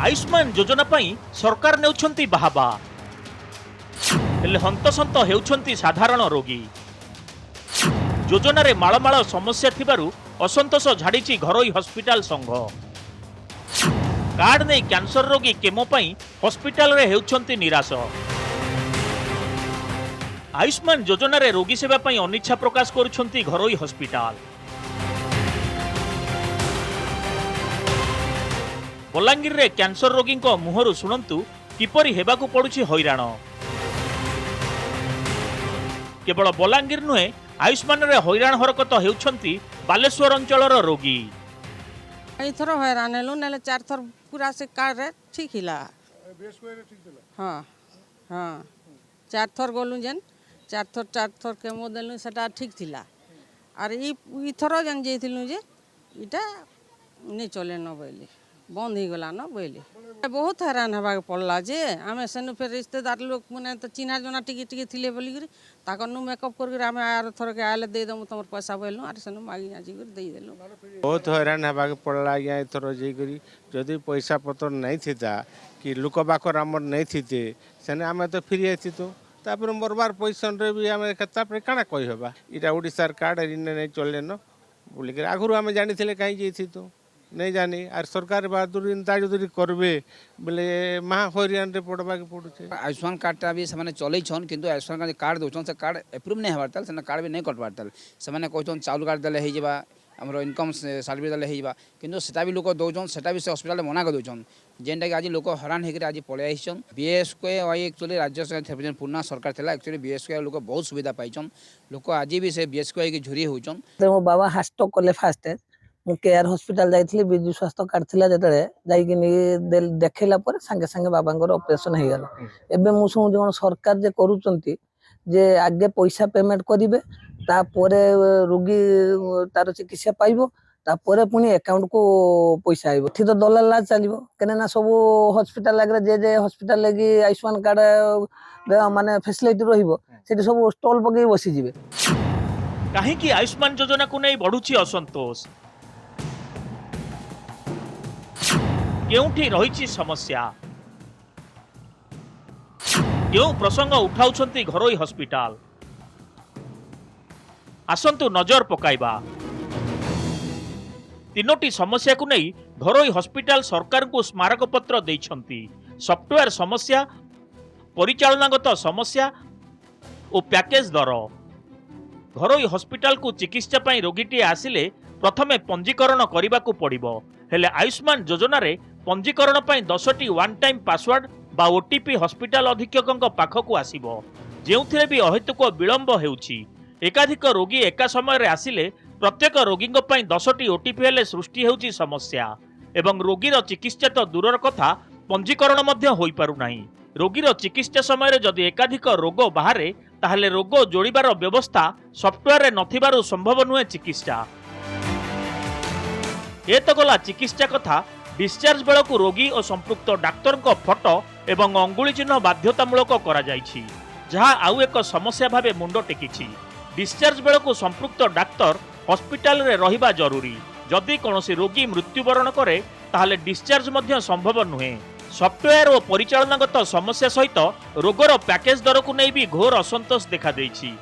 आयुष्मान योजना पाई सरकार नेउछंती बाहाबा हेले हंतसंत हेउछंती साधारण रोगी। योजन मालमाल समस्या थिबारु असंतोष झाड़ी घरोई हॉस्पिटल संघ। कार्ड नहीं कैंसर रोगी केमो पाई हॉस्पिटल रे हेउछंती निराश। आयुष्मान योजन रोगी सेवा पाई अनिच्छा प्रकाश करुछंती घरोई हॉस्पिटल। बलांगीर रे कैंसर रोगी मुहरु शुणंतु किपरि हेबाकु पड़ुछि हैरान। केवल बलांगीर नुहे आयुष्मान रे हैरान हरकत हेउछंती बालेश्वर अंचलर रोगी। थर हैरान हेलु नेले 4 थर पूरा से कार्ड रे ठीक हिला। हां हां 4 थर गोलु जेन 4 थर केमो देलु सेटा ठीक थिला। आर ई थर जन जेथिलु जे इटा नहीं चले न बोली बंद हो गला न बोली बहुत हैरान हवा पड़ला जे आमे सेनु फिर रिश्तेदार लोग मने तो चिन्हा जना टिकी टिकी थिले बोली करी ताकनु मेकअप कर आमे आर थर के आले दे दम तमर पैसा बोलनु आर सेनु मागी आजी कर दे देलु। बहुत हैरान हवा पड़ला या थर जे करी जदी पैसा पत्र नहीं थिता कि लोक बाकर हमर नहीं थिते सेने आमे तो फ्री आथि तो तापर मोरबार पोजीशन रे भी आमे कता पर काना कहि हबा इटा ओडिसा कार्ड रिने नहीं चले न बोली के आगुरु आमे जानि थिले काई जेथि तो नहीं जानी आर सरकार बहादुरी ताजुरी करबे बोले महा हरियाण रे पड़बा के पड़ुछे। आयुष्मान कार्डटा भी से चलै छन किंतु आयुष्मान कार्ड दउछन से कार्ड अप्रूव नहीं हबारतल से कार्ड भी नहीं कटबारतल से कहछन चाउल कार्ड देले हे जेबा हमरो इनकम सर्टिफिकेट देले हे जेबा किंतु सेटा भी लोक दउछन सेटा भी से हॉस्पिटल मना कर दउछन जेनटा कि आज लोक हैरान हेकर आज पळे आइछन। बीएसके एक्चुअली राज्य सरकार पूर्णा सरकार थिला एक्चुअली बीएसके लोक बहुत सुविधा पाइछन लोक आज भी से बीएसके के झुरी होछन। मो बाबा हास्ट कले फास्ट मु केयर हॉस्पिटल जाइथिली बिजु स्वास्थ्य कार्ड थिला जतले जाइकि देखैला पर संगे संगे बाबांगर ऑपरेशन हे गेला। एबे मु सुन जण सरकार जे करूचंती जे आगे पैसा पेमेंट करिवे तापरे रोगी तार चिकित्सा पाइबो तापरे पुनी अकाउंट को पैसा आइबो थि तो दलाल चलिबो केने ना सब हॉस्पिटल लागरे जे हॉस्पिटल लगी आयुष्मान कार्ड माने फैसिलिटी रहिबो सेठी सब स्टॉल पके बसी जिवे। काहे कि आयुष्मान योजना को नै बढ़ुछि असंतोष केउठी रहिछि समस्या केउ प्रसंग उठाउछंती घरोई हॉस्पिटल आसंतु नजर पकाइबा। तीनोटी समस्या को नहीं घरोई हॉस्पिटल सरकार को स्मारक पत्र देइछंती। सॉफ्टवेयर समस्या परिचालनागत समस्या और पैकेज दर। घरोई हॉस्पिटल को चिकित्सा पाई रोगीटी आसिले प्रथमे पंजीकरण करने को पड़िबो हेले आयुष्मान योजना रे पंजीकरण पाई 10टी वन टाइम पासवर्ड बा ओटीपी हॉस्पिटल अधीक्षक पाखकु आसीबो जेउथिरे भी अहेतुक विलंब हेउछि। एकाधिक रोगी एका समय रे आसिले प्रत्येक रोगी पाई 10टी ओटीपी हेले सृष्टि हेउछि समस्या एवं रोगीर चिकित्सा तो दूरर कथा पंजीकरण मध्य होई पारु नाही। रोगीर चिकित्सा समय रे जदि एकाधिक रोग बाहरे ताहले रोग जोड़िबार व्यवस्था सॉफ्टवेयर रे नथिबारु संभव नुहे चिकित्सा। ए तो गला चिकित्सा कथा डिस्चार्ज बेलू रोगी और संपृक्त डाक्तर को फोटो एवं अंगुली चिन्ह बाध्यतामूलक करा जाइछि जहाँ आउ एक समस्या भावे मुंड टेकिछि। डिस्चार्ज बेलू संपृक्त डाक्तर हॉस्पिटल रे रहिबा जरूरी जदि कोनोसी रोगी मृत्युवरण करे ताहले डिस्चार्ज मध्य संभव नुहे। सॉफ्टवेयर और परिचालनागत समस्या सहित रोगर पैकेज दर को नहीं भी घोर असंतोष देखा देइछि।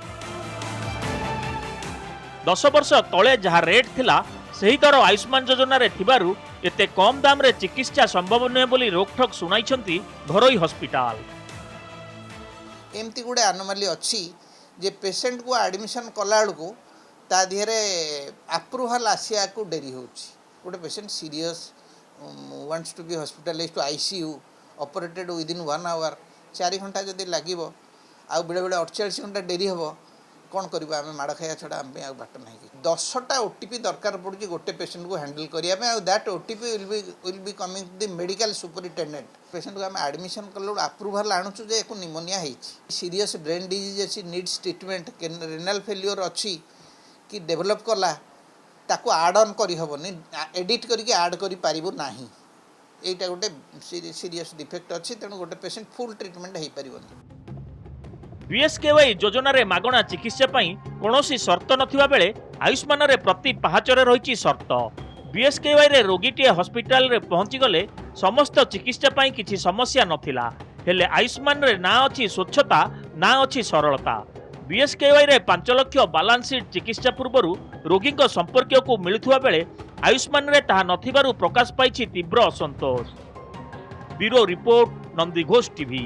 10 वर्ष तले जहाँ रेट थिला सही दर आयुष्मान योजना रे थिबारु एते कम दाम रे चिकित्सा संभव नुहे बोली रोकठोक सुनाइछंती घरोई हॉस्पिटल। एमती गुड़े एनोमाली अच्छी जे पेशेंट को एडमिशन कला बेलू ता दिहरे अप्रूवल आसिया को डेरी होछि। गोटे patient serious wants to be hospitalized to ICU operated within 1 hour 4 घंटा जदि लागिबो आ बेले बेले 48 घंटा डेरी हबो कौन करबा आमे माड़ खाया छड़ा आमे आ बाट नहीं 10टा ओटीपी दरकार पड़ुची गोटे पेशेंट को हैंडल करिया में और that OTP will be coming to the medical superintendent. Patient को आमे एडमिशन कलो अप्रूवल आणुछु जे एको निमोनिया हेछि सीरियस ब्रेन डिजीज अछि नीड्स ट्रीटमेंट रेनल फेल्योर अछि कि डेवलप कला ताको ऐड ऑन करी हबनी एडिट करके ऐड करी पारिबो नाही एटा गोटे सीरियस डिफेक्ट अछि तेनु गोटे पेशेंट फुल ट्रीटमेंट हेइ पारिबोनी। बीएसकेवाई योजना रे मागणा चिकित्सा पाई कोनोसी शर्त नथिबा बेले आयुष्मान रे प्रति पाहाचरे रहिछि शर्त। बीएसकेवाई रे रोगीटी हॉस्पिटल रे पहुंची गले समस्त चिकित्सा पाई किछि समस्या नथिला हेले आयुष्मान रे ना अछि स्वच्छता ना अछि सरलता बीएसकेवाई रे 5 लाख बालांस शीट चिकित्सा पूर्वरु रोगी संपर्क को मिलुवा बेले आयुष्मान रे ताहा नथिबारु प्रकाश पाइछि तीव्र असंतोष। Bureau report Nandighosh TV.